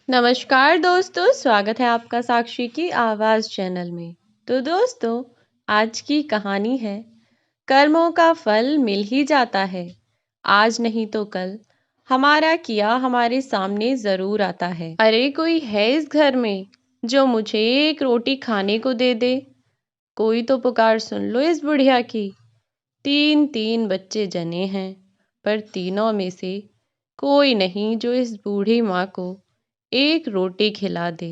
नमस्कार दोस्तों, स्वागत है आपका साक्षी की आवाज़ चैनल में। तो दोस्तों, आज की कहानी है कर्मों का फल मिल ही जाता है, आज नहीं तो कल हमारा किया हमारे सामने ज़रूर आता है। अरे कोई है इस घर में जो मुझे एक रोटी खाने को दे दे। कोई तो पुकार सुन लो इस बुढ़िया की। तीन तीन बच्चे जने हैं, पर तीनों में से कोई नहीं जो इस बूढ़ी माँ को एक रोटी खिला दे।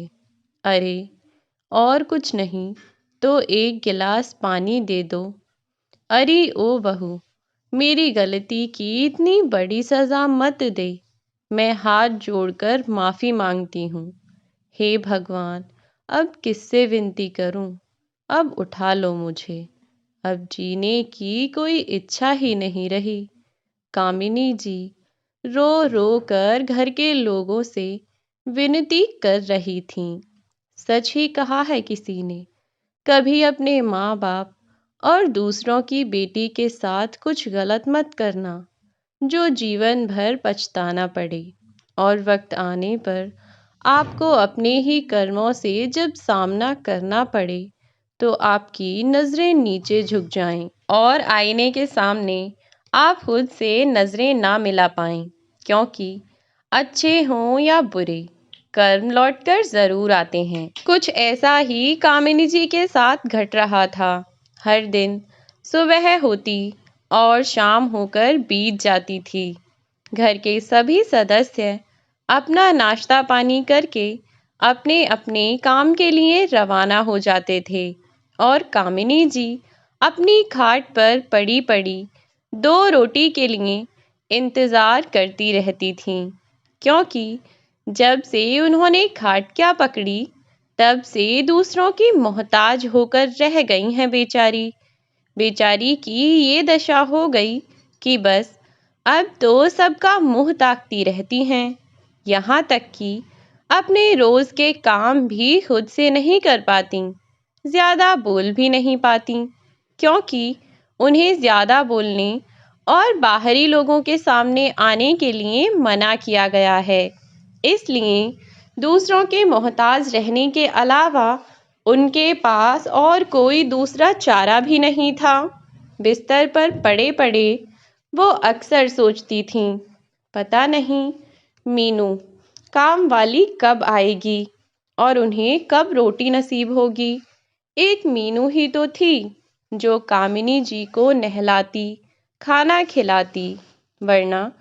अरे और कुछ नहीं तो एक गिलास पानी दे दो। अरे ओ बहू, मेरी गलती की इतनी बड़ी सज़ा मत दे। मैं हाथ जोड़कर माफ़ी मांगती हूँ। हे भगवान, अब किससे विनती करूँ। अब उठा लो मुझे। अब जीने की कोई इच्छा ही नहीं रही। कामिनी जी रो रो कर घर के लोगों से विनती कर रही थीं। सच ही कहा है किसी ने, कभी अपने माँ बाप और दूसरों की बेटी के साथ कुछ गलत मत करना, जो जीवन भर पछताना पड़े और वक्त आने पर आपको अपने ही कर्मों से जब सामना करना पड़े तो आपकी नज़रें नीचे झुक जाएं और आईने के सामने आप खुद से नज़रें ना मिला पाएं, क्योंकि अच्छे हों या बुरे कर्म लौटकर ज़रूर आते हैं। कुछ ऐसा ही कामिनी जी के साथ घट रहा था। हर दिन सुबह होती और शाम होकर बीत जाती थी। घर के सभी सदस्य अपना नाश्ता पानी करके अपने अपने काम के लिए रवाना हो जाते थे और कामिनी जी अपनी खाट पर पड़ी पड़ी दो रोटी के लिए इंतज़ार करती रहती थीं, क्योंकि जब से उन्होंने खाट क्या पकड़ी तब से दूसरों की मोहताज होकर रह गई हैं बेचारी। बेचारी की ये दशा हो गई कि बस अब तो सबका मुंह ताकती रहती हैं। यहाँ तक कि अपने रोज़ के काम भी खुद से नहीं कर पाती, ज़्यादा बोल भी नहीं पाती, क्योंकि उन्हें ज़्यादा बोलने और बाहरी लोगों के सामने आने के लिए मना किया गया है। इसलिए दूसरों के मोहताज रहने के अलावा उनके पास और कोई दूसरा चारा भी नहीं था। बिस्तर पर पड़े पड़े वो अक्सर सोचती थीं, पता नहीं मीनू काम वाली कब आएगी और उन्हें कब रोटी नसीब होगी। एक मीनू ही तो थी जो कामिनी जी को नहलाती, खाना खिलाती, वरना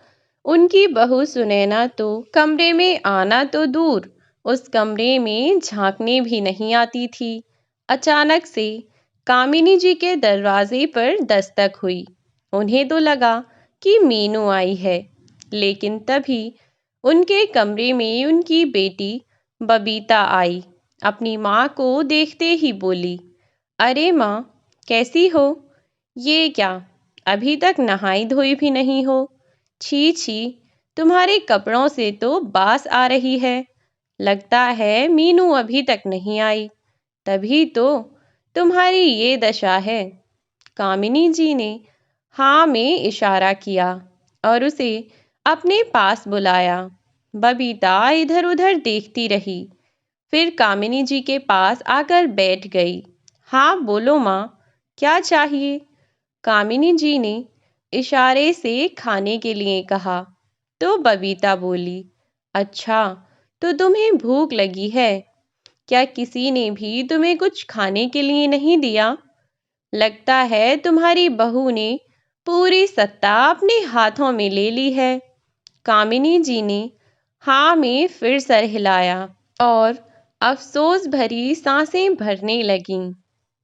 उनकी बहू सुनैना तो कमरे में आना तो दूर, उस कमरे में झांकने भी नहीं आती थी। अचानक से कामिनी जी के दरवाजे पर दस्तक हुई। उन्हें तो लगा कि मीनू आई है, लेकिन तभी उनके कमरे में उनकी बेटी बबीता आई। अपनी माँ को देखते ही बोली, अरे माँ, कैसी हो? ये क्या, अभी तक नहाई धोई भी नहीं हो? छी छी, तुम्हारे कपड़ों से तो बास आ रही है। लगता है मीनू अभी तक नहीं आई, तभी तो तुम्हारी ये दशा है। कामिनी जी ने हाँ में इशारा किया और उसे अपने पास बुलाया। बबीता इधर उधर देखती रही, फिर कामिनी जी के पास आकर बैठ गई। हाँ बोलो माँ, क्या चाहिए? कामिनी जी ने इशारे से खाने के लिए कहा तो बबीता बोली, अच्छा तो तुम्हें भूख लगी है? क्या किसी ने भी तुम्हें कुछ खाने के लिए नहीं दिया? लगता है तुम्हारी बहू ने पूरी सत्ता अपने हाथों में ले ली है। कामिनी जी ने हाँ में फिर सर हिलाया और अफसोस भरी सांसें भरने लगीं।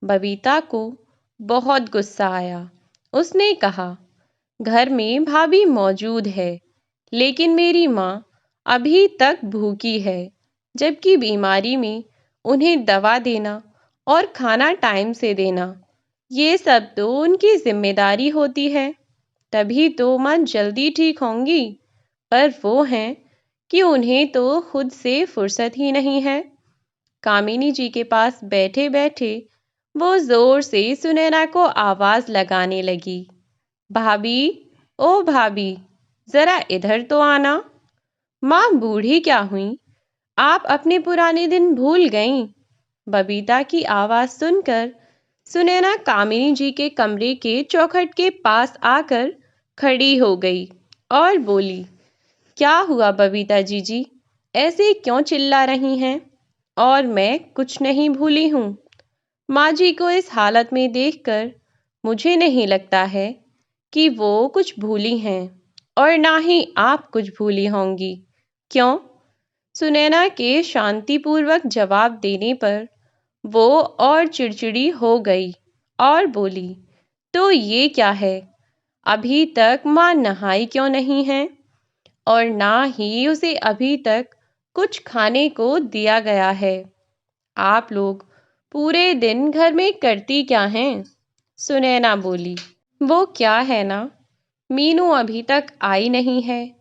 बबीता को बहुत गुस्सा आया। उसने कहा, घर में भाभी मौजूद है, लेकिन मेरी माँ अभी तक भूखी है, जबकि बीमारी में उन्हें दवा देना और खाना टाइम से देना, ये सब तो उनकी जिम्मेदारी होती है। तभी तो माँ जल्दी ठीक होंगी, पर वो हैं कि उन्हें तो खुद से फुर्सत ही नहीं है। कामिनी जी के पास बैठे बैठे वो जोर से सुनैना को आवाज लगाने लगी, भाभी, ओ भाभी, जरा इधर तो आना। माँ बूढ़ी क्या हुई, आप अपने पुराने दिन भूल गईं। बबीता की आवाज सुनकर सुनैना कामिनी जी के कमरे के चौखट के पास आकर खड़ी हो गई और बोली, क्या हुआ बबीता जी, ऐसे क्यों चिल्ला रही हैं? और मैं कुछ नहीं भूली हूँ। माँ जी को इस हालत में देखकर मुझे नहीं लगता है कि वो कुछ भूली हैं और ना ही आप कुछ भूली होंगी। क्यों? सुनैना के शांतिपूर्वक जवाब देने पर वो और चिड़चिड़ी हो गई और बोली, तो ये क्या है? अभी तक माँ नहाई क्यों नहीं है? और ना ही उसे अभी तक कुछ खाने को दिया गया है। आप लोग पूरे दिन घर में करती क्या हैं? सुनैना बोली, वो क्या है ना, मीनू अभी तक आई नहीं है।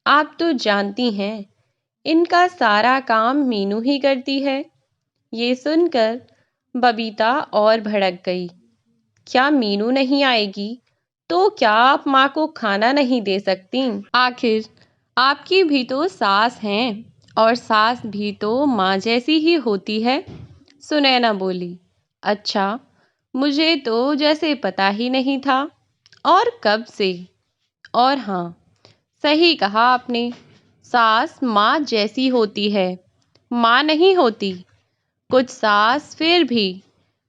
आप तो जानती हैं इनका सारा काम मीनू ही करती है। ये सुनकर बबीता और भड़क गई। क्या मीनू नहीं आएगी तो क्या आप माँ को खाना नहीं दे सकती? आखिर आपकी भी तो सास हैं और सास भी तो माँ जैसी ही होती है। सुनैना बोली, अच्छा, मुझे तो जैसे पता ही नहीं था। और कब से? और हाँ, सही कहा आपने, सास माँ जैसी होती है, माँ नहीं होती। कुछ सास फिर भी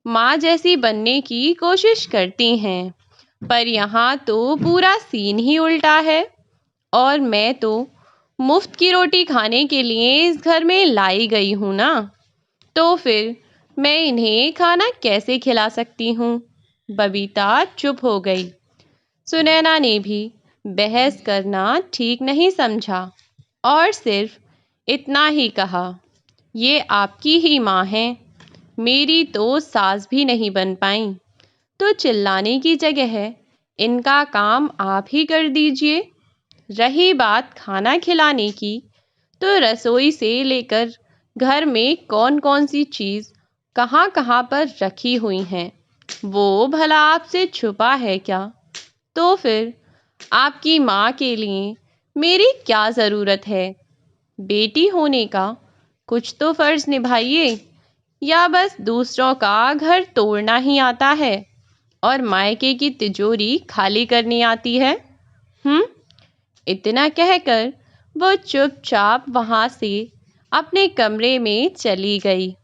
माँ जैसी बनने की कोशिश करती हैं, पर यहाँ तो पूरा सीन ही उल्टा है। और मैं तो मुफ्त की रोटी खाने के लिए इस घर में लाई गई हूँ ना, तो फिर मैं इन्हें खाना कैसे खिला सकती हूँ? बबीता चुप हो गई। सुनैना ने भी बहस करना ठीक नहीं समझा और सिर्फ इतना ही कहा, ये आपकी ही माँ है, मेरी तो सास भी नहीं बन पाई। तो चिल्लाने की जगह इनका काम आप ही कर दीजिए। रही बात खाना खिलाने की, तो रसोई से लेकर घर में कौन कौन सी चीज़ कहाँ कहाँ पर रखी हुई हैं, वो भला आपसे छुपा है क्या? तो फिर आपकी माँ के लिए मेरी क्या ज़रूरत है? बेटी होने का कुछ तो फ़र्ज़ निभाइए, या बस दूसरों का घर तोड़ना ही आता है और मायके की तिजोरी खाली करनी आती है? इतना कहकर वो चुपचाप वहां से अपने कमरे में चली गई।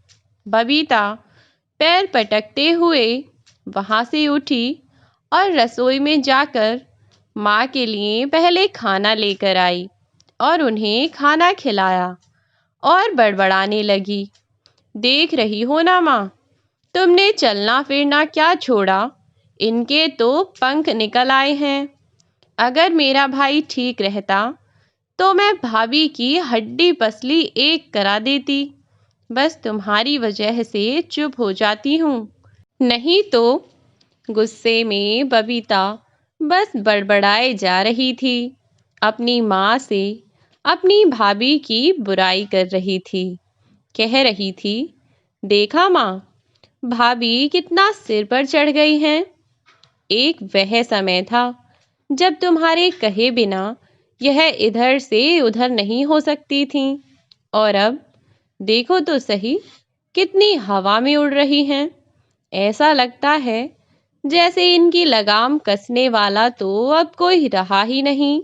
बबीता पैर पटकते हुए वहां से उठी और रसोई में जाकर माँ के लिए पहले खाना लेकर आई और उन्हें खाना खिलाया और बड़बड़ाने लगी, देख रही हो ना माँ, तुमने चलना फिरना क्या छोड़ा, इनके तो पंख निकल आए हैं। अगर मेरा भाई ठीक रहता तो मैं भाभी की हड्डी पसली एक करा देती। बस तुम्हारी वजह से चुप हो जाती हूँ, नहीं तो। गुस्से में बबीता बस बड़बड़ाए जा रही थी, अपनी माँ से अपनी भाभी की बुराई कर रही थी। कह रही थी, देखा माँ, भाभी कितना सिर पर चढ़ गई हैं। एक वह समय था जब तुम्हारे कहे बिना यह इधर से उधर नहीं हो सकती थी, और अब देखो तो सही, कितनी हवा में उड़ रही हैं। ऐसा लगता है जैसे इनकी लगाम कसने वाला तो अब कोई रहा ही नहीं।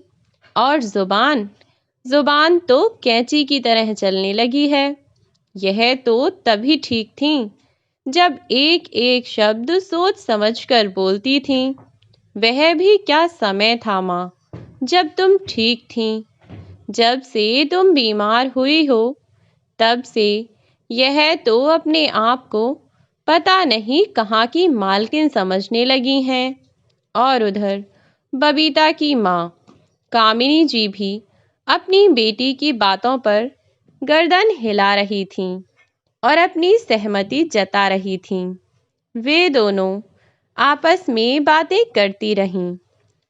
और जुबान जुबान तो कैंची की तरह चलने लगी है। यह तो तभी ठीक थी जब एक एक शब्द सोच समझकर बोलती थी। वह भी क्या समय था माँ, जब तुम ठीक थी। जब से तुम बीमार हुई हो, तब से यह तो अपने आप को पता नहीं कहाँ की मालकिन समझने लगी हैं। और उधर बबीता की माँ कामिनी जी भी अपनी बेटी की बातों पर गर्दन हिला रही थीं और अपनी सहमति जता रही थीं। वे दोनों आपस में बातें करती रहीं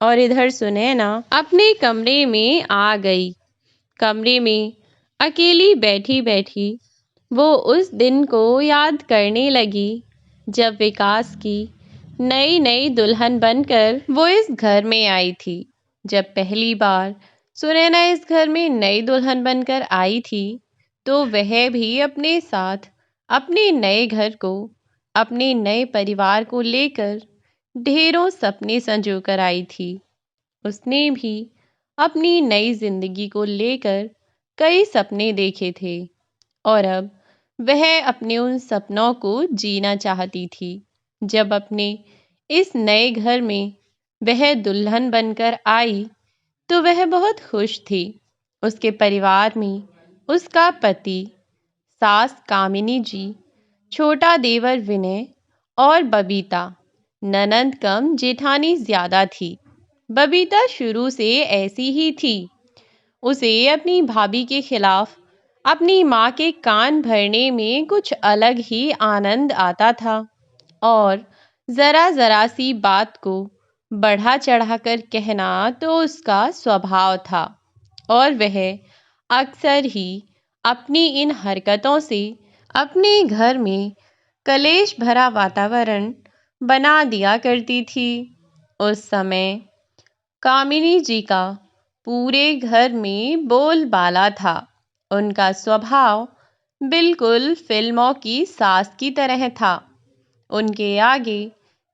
और इधर सुनैना अपने कमरे में आ गई। कमरे में अकेली बैठी बैठी वो उस दिन को याद करने लगी जब विकास की नई नई दुल्हन बनकर वो इस घर में आई थी। जब पहली बार सुनैना इस घर में नई दुल्हन बनकर आई थी, तो वह भी अपने साथ अपने नए घर को, अपने नए परिवार को लेकर ढेरों सपने संजो कर आई थी। उसने भी अपनी नई जिंदगी को लेकर कई सपने देखे थे और अब वह अपने उन सपनों को जीना चाहती थी। जब अपने इस नए घर में वह दुल्हन बनकर आई तो वह बहुत खुश थी। उसके परिवार में उसका पति, सास कामिनी जी, छोटा देवर विनय और बबीता, ननंद कम जेठानी ज्यादा थी। बबीता शुरू से ऐसी ही थी। उसे अपनी भाभी के खिलाफ अपनी माँ के कान भरने में कुछ अलग ही आनंद आता था और जरा जरा सी बात को बढ़ा चढ़ाकर कहना तो उसका स्वभाव था और वह अक्सर ही अपनी इन हरकतों से अपने घर में कलेश भरा वातावरण बना दिया करती थी। उस समय कामिनी जी का पूरे घर में बोलबाला था। उनका स्वभाव बिल्कुल फिल्मों की सास की तरह था। उनके आगे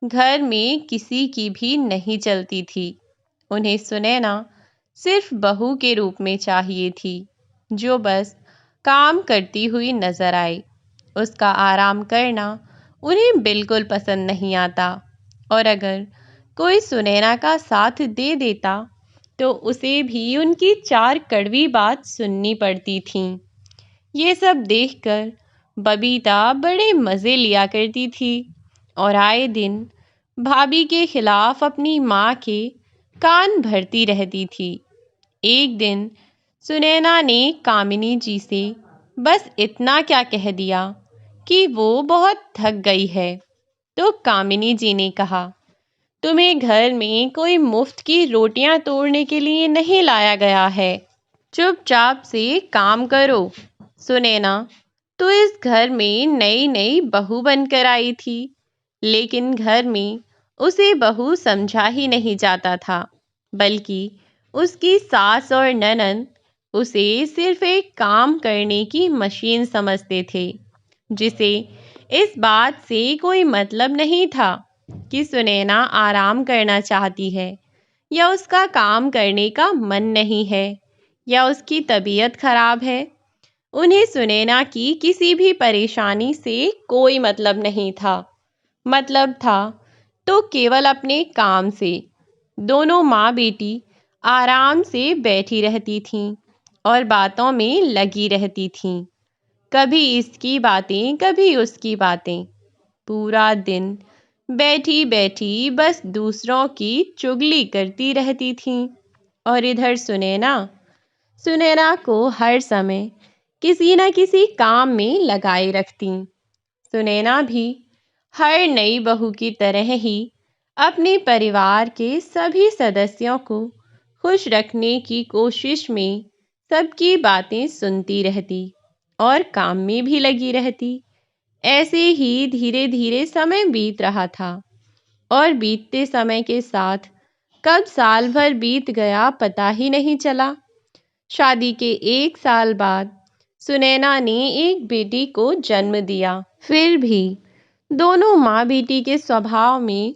घर में किसी की भी नहीं चलती थी। उन्हें सुनैना सिर्फ बहू के रूप में चाहिए थी, जो बस काम करती हुई नजर आए। उसका आराम करना उन्हें बिल्कुल पसंद नहीं आता और अगर कोई सुनैना का साथ दे देता तो उसे भी उनकी चार कड़वी बात सुननी पड़ती थी। ये सब देखकर बबीता बड़े मज़े लिया करती थी और आए दिन भाभी के खिलाफ अपनी माँ के कान भरती रहती थी। एक दिन सुनैना ने कामिनी जी से बस इतना क्या कह दिया कि वो बहुत थक गई है। तो कामिनी जी ने कहा, तुम्हें घर में कोई मुफ्त की रोटियां तोड़ने के लिए नहीं लाया गया है। चुपचाप से काम करो। सुनैना तो इस घर में नई नई बहू बनकर आई थी, लेकिन घर में उसे बहू समझा ही नहीं जाता था, बल्कि उसकी सास और ननंद उसे सिर्फ एक काम करने की मशीन समझते थे, जिसे इस बात से कोई मतलब नहीं था कि सुनैना आराम करना चाहती है या उसका काम करने का मन नहीं है या उसकी तबीयत खराब है। उन्हें सुनैना की किसी भी परेशानी से कोई मतलब नहीं था। मतलब था तो केवल अपने काम से। दोनों माँ बेटी आराम से बैठी रहती थीं और बातों में लगी रहती थीं। कभी इसकी बातें, कभी उसकी बातें। पूरा दिन बैठी बैठी बस दूसरों की चुगली करती रहती थीं। और इधर सुनैना सुनैना को हर समय किसी न किसी काम में लगाए रखती। सुनैना भी हर नई बहू की तरह ही अपने परिवार के सभी सदस्यों को खुश रखने की कोशिश में सबकी बातें सुनती रहती और काम में भी लगी रहती। ऐसे ही धीरे धीरे समय बीत रहा था और बीतते समय के साथ कब साल भर बीत गया पता ही नहीं चला। शादी के 1 साल बाद सुनैना ने एक बेटी को जन्म दिया। फिर भी दोनों माँ बेटी के स्वभाव में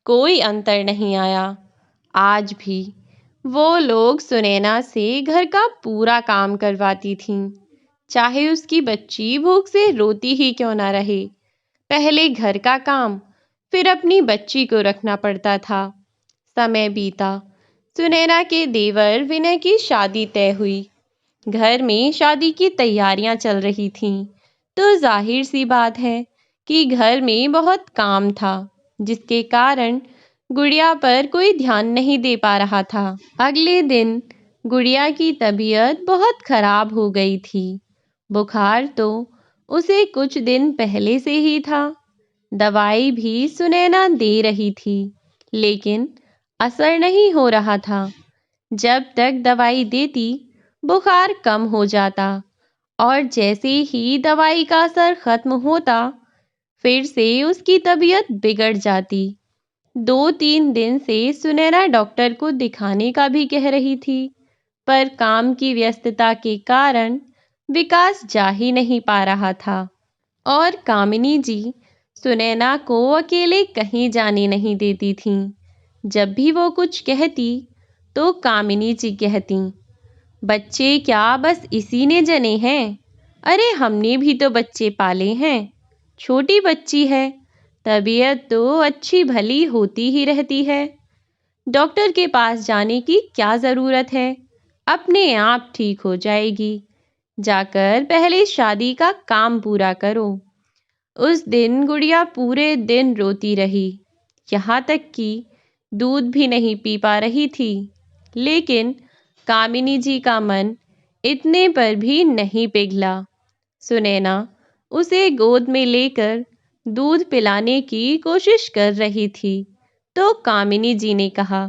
कोई अंतर नहीं आया। आज भी वो लोग सुनैना से घर का पूरा काम करवाती थीं, चाहे उसकी बच्ची भूख से रोती ही क्यों ना रहे। पहले घर का काम, फिर अपनी बच्ची को रखना पड़ता था। समय बीता, सुनैना के देवर विनय की शादी तय हुई। घर में शादी की तैयारियां चल रही थीं, तो जाहिर सी बात है कि घर में बहुत काम था, जिसके कारण गुड़िया पर कोई ध्यान नहीं दे पा रहा था। अगले दिन गुड़िया की तबीयत बहुत खराब हो गई थी। बुखार तो उसे कुछ दिन पहले से ही था। दवाई भी सुनैना दे रही थी, लेकिन असर नहीं हो रहा था। जब तक दवाई देती बुखार कम हो जाता और जैसे ही दवाई का असर खत्म होता फिर से उसकी तबीयत बिगड़ जाती। 2-3 दिन से सुनैना डॉक्टर को दिखाने का भी कह रही थी, पर काम की व्यस्तता के कारण विकास जा ही नहीं पा रहा था और कामिनी जी सुनैना को अकेले कहीं जाने नहीं देती थीं। जब भी वो कुछ कहती तो कामिनी जी कहती, बच्चे क्या बस इसी ने जने हैं? अरे हमने भी तो बच्चे पाले हैं। छोटी बच्ची है, तबीयत तो अच्छी भली होती ही रहती है। डॉक्टर के पास जाने की क्या ज़रूरत है? अपने आप ठीक हो जाएगी। जाकर पहले शादी का काम पूरा करो। उस दिन गुड़िया पूरे दिन रोती रही, यहाँ तक कि दूध भी नहीं पी पा रही थी। लेकिन कामिनी जी का मन इतने पर भी नहीं पिघला। सुनैना उसे गोद में लेकर दूध पिलाने की कोशिश कर रही थी तो कामिनी जी ने कहा,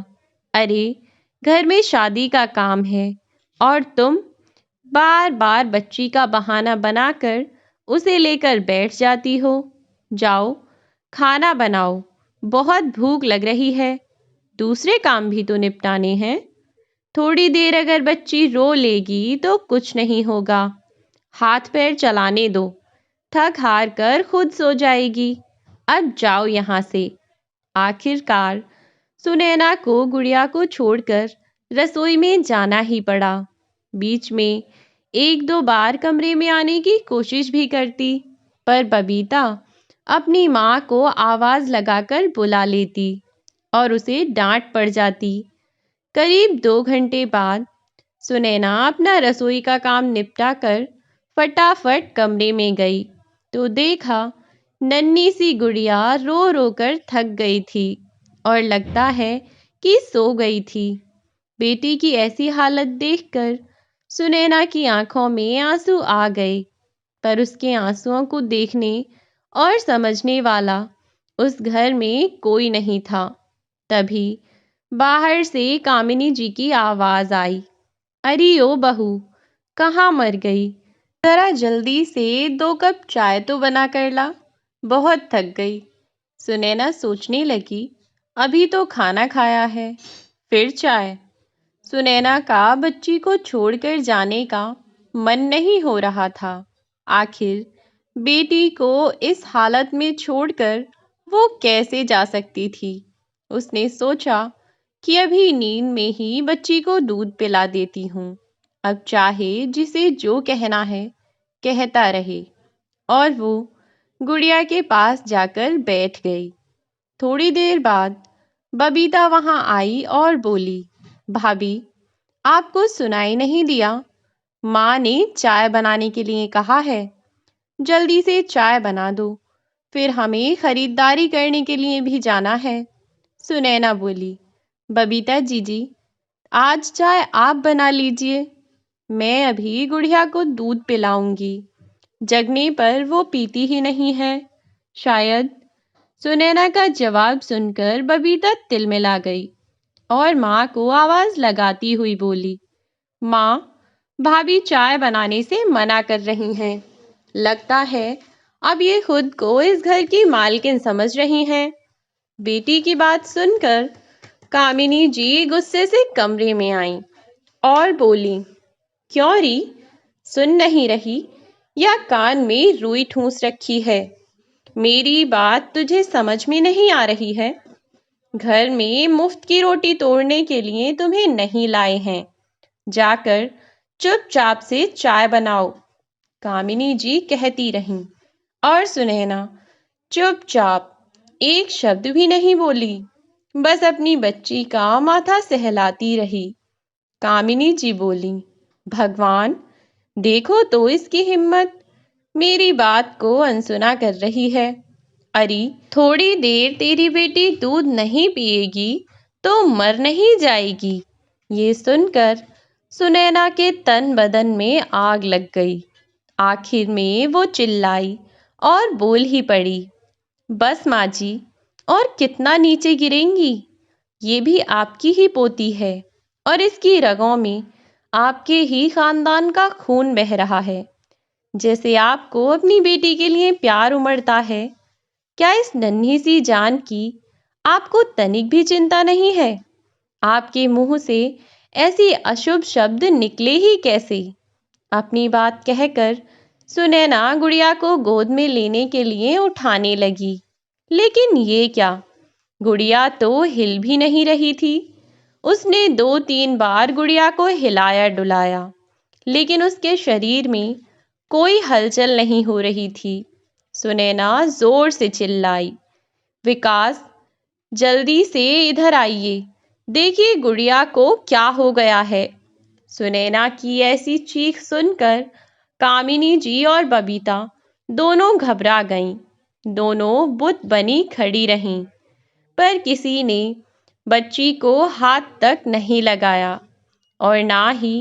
अरे घर में शादी का काम है और तुम बार बार बच्ची का बहाना बनाकर उसे लेकर बैठ जाती हो। जाओ खाना बनाओ, बहुत भूख लग रही है। दूसरे काम भी तो निपटाने हैं। थोड़ी देर अगर बच्ची रो लेगी तो कुछ नहीं होगा। हाथ पैर चलाने दो, थक हार कर खुद सो जाएगी। अब जाओ यहाँ से। आखिरकार सुनैना को गुड़िया को छोड़कर रसोई में जाना ही पड़ा। बीच में एक दो बार कमरे में आने की कोशिश भी करती, पर बबीता अपनी माँ को आवाज़ लगाकर बुला लेती और उसे डांट पड़ जाती। करीब 2 घंटे बाद सुनैना अपना रसोई का काम निपटाकर फटाफट कमरे में गई तो देखा नन्ही सी गुड़िया रो रो कर थक गई थी और लगता है कि सो गई थी। बेटी की ऐसी हालत देखकर सुनैना की आंखों में आंसू आ गए, पर उसके आंसुओं को देखने और समझने वाला उस घर में कोई नहीं था। तभी बाहर से कामिनी जी की आवाज़ आई, अरे ओ बहू, कहाँ मर गई? ज़रा जल्दी से 2 कप चाय तो बना कर ला, बहुत थक गई। सुनैना सोचने लगी, अभी तो खाना खाया है, फिर चाय। सुनैना का बच्ची को छोड़कर जाने का मन नहीं हो रहा था। आखिर बेटी को इस हालत में छोड़कर वो कैसे जा सकती थी? उसने सोचा कि अभी नींद में ही बच्ची को दूध पिला देती हूँ। अब चाहे जिसे जो कहना है कहता रहे। और वो गुड़िया के पास जाकर बैठ गई। थोड़ी देर बाद बबीता वहां आई और बोली, भाभी, आपको सुनाई नहीं दिया? माँ ने चाय बनाने के लिए कहा है। जल्दी से चाय बना दो, फिर हमें खरीदारी करने के लिए भी जाना है। सुनैना बोली, बबीता जीजी, आज चाय आप बना लीजिए, मैं अभी गुड़िया को दूध पिलाऊंगी। जगने पर वो पीती ही नहीं है शायद। सुनैना का जवाब सुनकर बबीता तिलमिला गई और माँ को आवाज़ लगाती हुई बोली, माँ, भाभी चाय बनाने से मना कर रही हैं। लगता है अब ये खुद को इस घर की मालकिन समझ रही हैं। बेटी की बात सुनकर कामिनी जी गुस्से से कमरे में आईं और बोली, क्यों री, सुन नहीं रही या कान में रुई ठूंस रखी है? मेरी बात तुझे समझ में नहीं आ रही है? घर में मुफ्त की रोटी तोड़ने के लिए तुम्हें नहीं लाए हैं। जाकर चुपचाप से चाय बनाओ, कामिनी जी कहती रहीं। और सुनैना चुपचाप एक शब्द भी नहीं बोली, बस अपनी बच्ची का माथा सहलाती रही। कामिनी जी बोली, भगवान, देखो तो इसकी हिम्मत, मेरी बात को अनसुना कर रही है। अरे थोड़ी देर तेरी बेटी दूध नहीं पिएगी तो मर नहीं जाएगी। ये सुनकर सुनैना के तन बदन में आग लग गई। आखिर में वो चिल्लाई और बोल ही पड़ी, बस माँ जी, और कितना नीचे गिरेंगी? ये भी आपकी ही पोती है और इसकी रगों में आपके ही खानदान का खून बह रहा है। जैसे आपको अपनी बेटी के लिए प्यार उमड़ता है, क्या इस नन्ही सी जान की आपको तनिक भी चिंता नहीं है? आपके मुंह से ऐसी अशुभ शब्द निकले ही कैसे? अपनी बात कहकर सुनैना गुड़िया को गोद में लेने के लिए उठाने लगी। लेकिन ये क्या, गुड़िया तो हिल भी नहीं रही थी। उसने 2-3 बार गुड़िया को हिलाया डुलाया, लेकिन उसके शरीर में कोई हलचल नहीं हो रही थी। सुनैना जोर से चिल्लाई, विकास, जल्दी से इधर आइए, देखिए गुड़िया को क्या हो गया है। सुनैना की ऐसी चीख सुनकर कामिनी जी और बबीता दोनों घबरा गईं। दोनों बुत बनी खड़ी रहीं, पर किसी ने बच्ची को हाथ तक नहीं लगाया और ना ही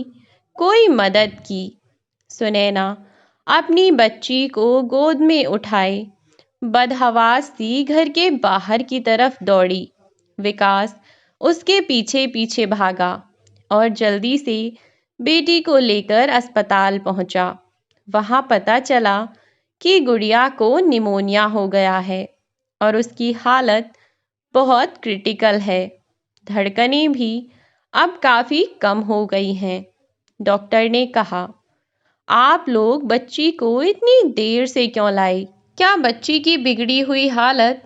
कोई मदद की। सुनैना अपनी बच्ची को गोद में उठाए बदहवास सी घर के बाहर की तरफ दौड़ी। विकास उसके पीछे पीछे भागा और जल्दी से बेटी को लेकर अस्पताल पहुंचा। वहां पता चला कि गुड़िया को निमोनिया हो गया है और उसकी हालत बहुत क्रिटिकल है। धड़कनें भी अब काफ़ी कम हो गई हैं। डॉक्टर ने कहा, आप लोग बच्ची को इतनी देर से क्यों लाए? क्या बच्ची की बिगड़ी हुई हालत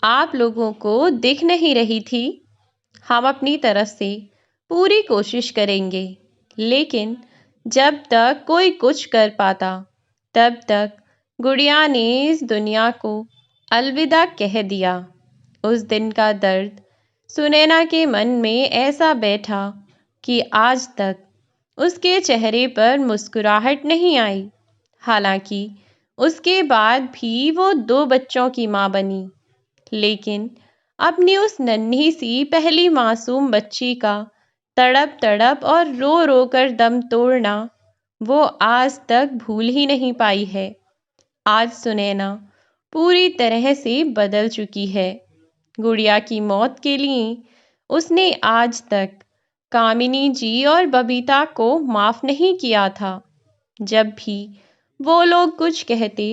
आप लोगों को दिख नहीं रही थी? हम अपनी तरफ से पूरी कोशिश करेंगे, लेकिन जब तक कोई कुछ कर पाता तब तक गुड़िया ने इस दुनिया को अलविदा कह दिया। उस दिन का दर्द सुनैना के मन में ऐसा बैठा कि आज तक उसके चेहरे पर मुस्कुराहट नहीं आई। हालांकि उसके बाद भी वो 2 बच्चों की माँ बनी, लेकिन अपनी उस नन्ही सी पहली मासूम बच्ची का तड़प तड़प और रो रो कर दम तोड़ना वो आज तक भूल ही नहीं पाई है। आज सुनैना पूरी तरह से बदल चुकी है। गुड़िया की मौत के लिए उसने आज तक कामिनी जी और बबीता को माफ नहीं किया था। जब भी वो लोग कुछ कहते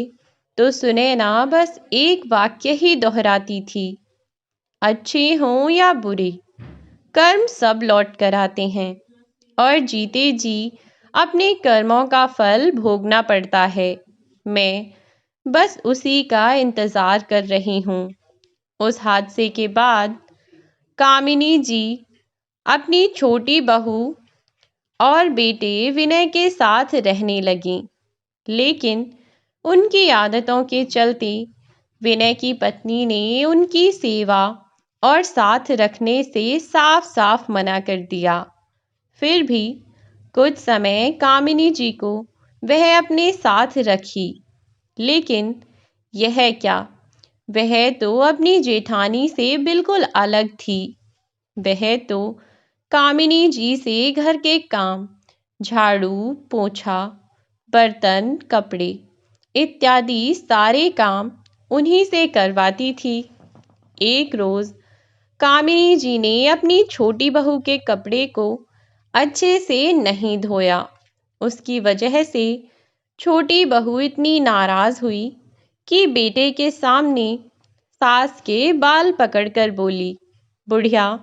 तो सुनैना बस एक वाक्य ही दोहराती थी, अच्छे हों या बुरे, कर्म सब लौट कर आते हैं और जीते जी अपने कर्मों का फल भोगना पड़ता है। मैं बस उसी का इंतज़ार कर रही हूँ। उस हादसे के बाद कामिनी जी अपनी छोटी बहू और बेटे विनय के साथ रहने लगीं, लेकिन उनकी आदतों के चलते विनय की पत्नी ने उनकी सेवा और साथ रखने से साफ साफ मना कर दिया। फिर भी कुछ समय कामिनी जी को वह अपने साथ रखी, लेकिन यह क्या, वह तो अपनी जेठानी से बिल्कुल अलग थी। वह तो कामिनी जी से घर के काम, झाड़ू पोछा, बर्तन कपड़े इत्यादि सारे काम उन्हीं से करवाती थी। एक रोज़ कामिनी जी ने अपनी छोटी बहू के कपड़े को अच्छे से नहीं धोया। उसकी वजह से छोटी बहू इतनी नाराज़ हुई कि बेटे के सामने सास के बाल पकड़कर बोली, बुढ़िया,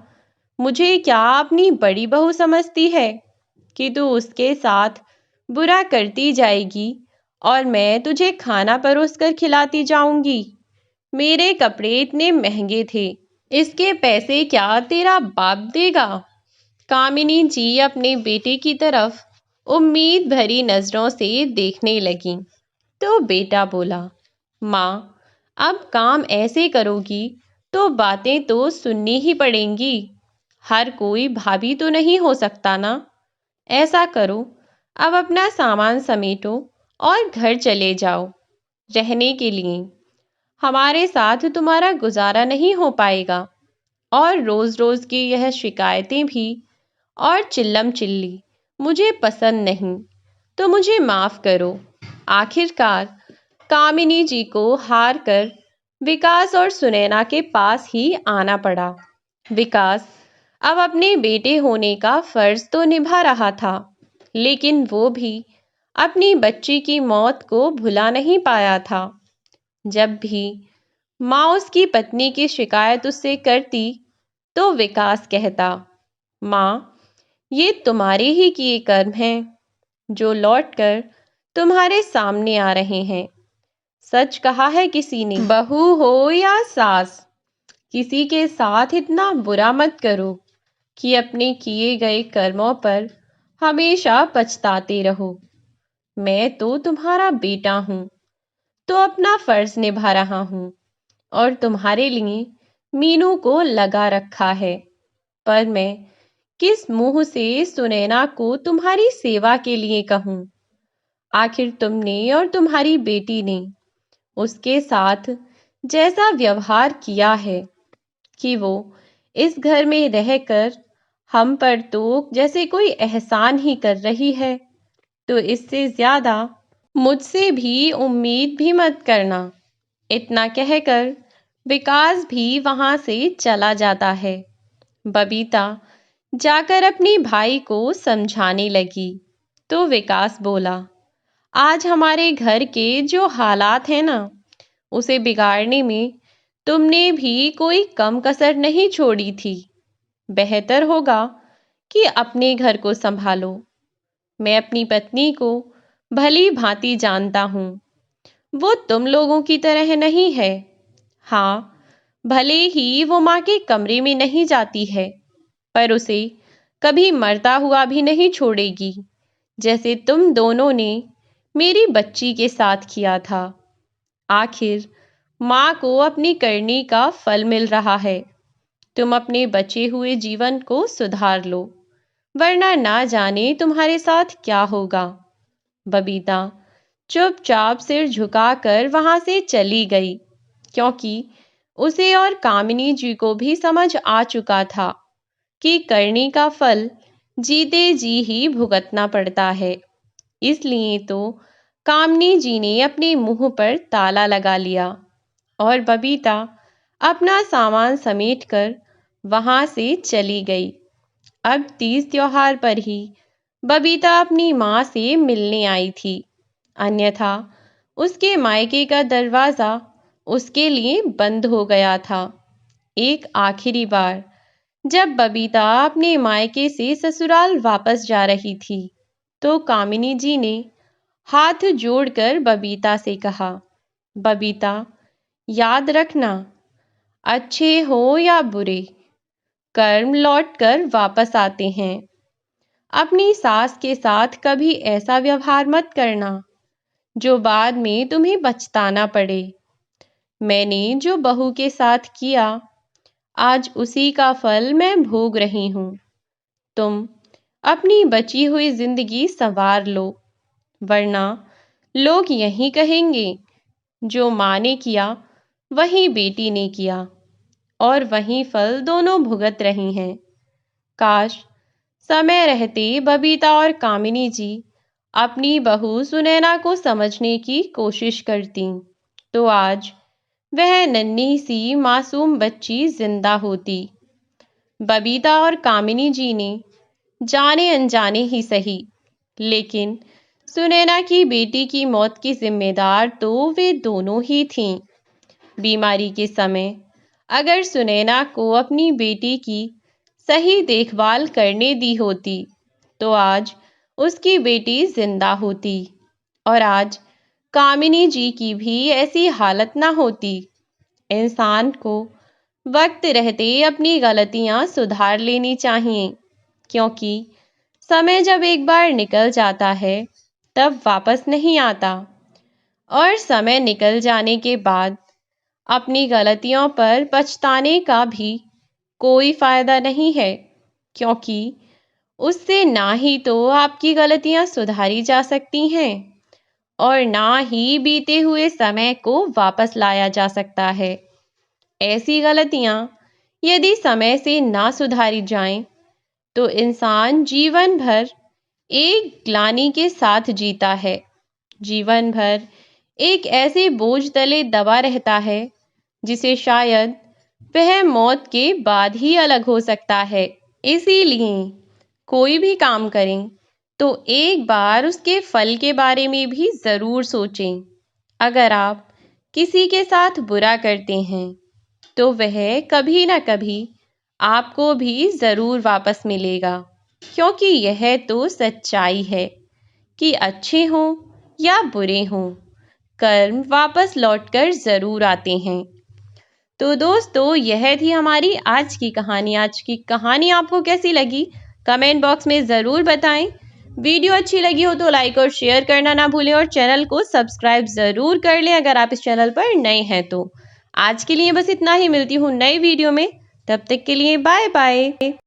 मुझे क्या अपनी बड़ी बहू समझती है कि तू उसके साथ बुरा करती जाएगी और मैं तुझे खाना परोस कर खिलाती जाऊंगी? मेरे कपड़े इतने महंगे थे, इसके पैसे क्या तेरा बाप देगा? कामिनी जी अपने बेटे की तरफ उम्मीद भरी नजरों से देखने लगी तो बेटा बोला, माँ, अब काम ऐसे करोगी तो बातें तो सुननी ही पड़ेंगी। हर कोई भाभी तो नहीं हो सकता ना। ऐसा करो, अब अपना सामान समेटो और घर चले जाओ रहने के लिए। हमारे साथ तुम्हारा गुजारा नहीं हो पाएगा और रोज रोज की यह शिकायतें भी और चिल्लम चिल्ली मुझे पसंद नहीं, तो मुझे माफ करो। आखिरकार कामिनी जी को हार कर विकास और सुनैना के पास ही आना पड़ा। विकास अब अपने बेटे होने का फर्ज तो निभा रहा था, लेकिन वो भी अपनी बच्ची की मौत को भुला नहीं पाया था। जब भी माँ उसकी पत्नी की शिकायत उससे करती तो विकास कहता, माँ, ये तुम्हारे ही किए कर्म हैं। जो लौटकर तुम्हारे सामने आ रहे हैं। सच कहा है किसी ने, बहू हो या सास, किसी के साथ इतना बुरा मत करो कि अपने किए गए कर्मों पर हमेशा पछताते रहो। मैं तो तुम्हारा बेटा हूं, तो अपना फर्ज निभा रहा हूं और तुम्हारे लिए मीनू को लगा रखा है। पर मैं किस मुंह से सुनैना को तुम्हारी सेवा के लिए कहूं? आखिर तुमने और तुम्हारी बेटी ने उसके साथ जैसा व्यवहार किया है कि वो इस घर में रहकर हम पर तो जैसे कोई एहसान ही कर रही है, तो इससे ज्यादा मुझसे भी उम्मीद भी मत करना। इतना कहकर विकास भी वहां से चला जाता है। बबीता जाकर अपने भाई को समझाने लगी तो विकास बोला, आज हमारे घर के जो हालात हैं ना, उसे बिगाड़ने में तुमने भी कोई कम कसर नहीं छोड़ी थी। बेहतर होगा कि अपने घर को संभालो। मैं अपनी पत्नी को भली भांति जानता हूं, वो तुम लोगों की तरह नहीं है। हाँ, भले ही वो माँ के कमरे में नहीं जाती है, पर उसे कभी मरता हुआ भी नहीं छोड़ेगी, जैसे तुम दोनों ने मेरी बच्ची के साथ किया था। आखिर माँ को अपनी करनी का फल मिल रहा है। तुम अपने बचे हुए जीवन को सुधार लो, वरना ना जाने तुम्हारे साथ क्या होगा। बबीता चुपचाप सिर झुकाकर वहां से चली गई, क्योंकि उसे और कामिनी जी को भी समझ आ चुका था कि करनी का फल जीते जी ही भुगतना पड़ता है। इसलिए तो कामिनी जी ने अपने मुंह पर ताला लगा लिया और बबीता अपना सामान समेटकर वहां से चली गई। अब तीज त्योहार पर ही बबीता अपनी माँ से मिलने आई थी, अन्यथा उसके मायके का दरवाजा उसके लिए बंद हो गया था। एक आखिरी बार जब बबीता अपने मायके से ससुराल वापस जा रही थी, तो कामिनी जी ने हाथ जोड़कर बबीता से कहा, बबीता, याद रखना, अच्छे हो या बुरे, कर्म लौट कर वापस आते हैं। अपनी सास के साथ कभी ऐसा व्यवहार मत करना जो बाद में तुम्हें पछताना पड़े। मैंने जो बहू के साथ किया, आज उसी का फल मैं भोग रही हूँ। तुम अपनी बची हुई जिंदगी संवार लो, वरना लोग यही कहेंगे, जो माँ ने किया वही बेटी ने किया और वही फल दोनों भुगत रही हैं। काश समय रहते बबीता और कामिनी जी अपनी बहू सुनैना को समझने की कोशिश करती, तो आज वह नन्ही सी मासूम बच्ची जिंदा होती। बबीता और कामिनी जी ने जाने अनजाने ही सही, लेकिन सुनैना की बेटी की मौत की जिम्मेदार तो वे दोनों ही थीं। बीमारी के समय अगर सुनैना को अपनी बेटी की सही देखभाल करने दी होती, तो आज उसकी बेटी जिंदा होती और आज कामिनी जी की भी ऐसी हालत ना होती। इंसान को वक्त रहते अपनी गलतियां सुधार लेनी चाहिए, क्योंकि समय जब एक बार निकल जाता है तब वापस नहीं आता, और समय निकल जाने के बाद अपनी गलतियों पर पछताने का भी कोई फायदा नहीं है, क्योंकि उससे ना ही तो आपकी गलतियां सुधारी जा सकती हैं और ना ही बीते हुए समय को वापस लाया जा सकता है। ऐसी गलतियां यदि समय से ना सुधारी जाएं, तो इंसान जीवन भर एक ग्लानि के साथ जीता है, जीवन भर एक ऐसे बोझ तले दबा रहता है जिसे शायद वह मौत के बाद ही अलग हो सकता है। इसीलिए कोई भी काम करें तो एक बार उसके फल के बारे में भी जरूर सोचें। अगर आप किसी के साथ बुरा करते हैं, तो वह कभी ना कभी आपको भी जरूर वापस मिलेगा, क्योंकि यह तो सच्चाई है कि अच्छे हों या बुरे हों, कर्म वापस लौटकर ज़रूर आते हैं। तो दोस्तों, यह थी हमारी आज की कहानी। आज की कहानी आपको कैसी लगी कमेंट बॉक्स में ज़रूर बताएं। वीडियो अच्छी लगी हो तो लाइक और शेयर करना ना भूलें और चैनल को सब्सक्राइब ज़रूर कर लें अगर आप इस चैनल पर नए हैं तो। आज के लिए बस इतना ही, मिलती हूँ नई वीडियो में, तब तक के लिए बाय बाय।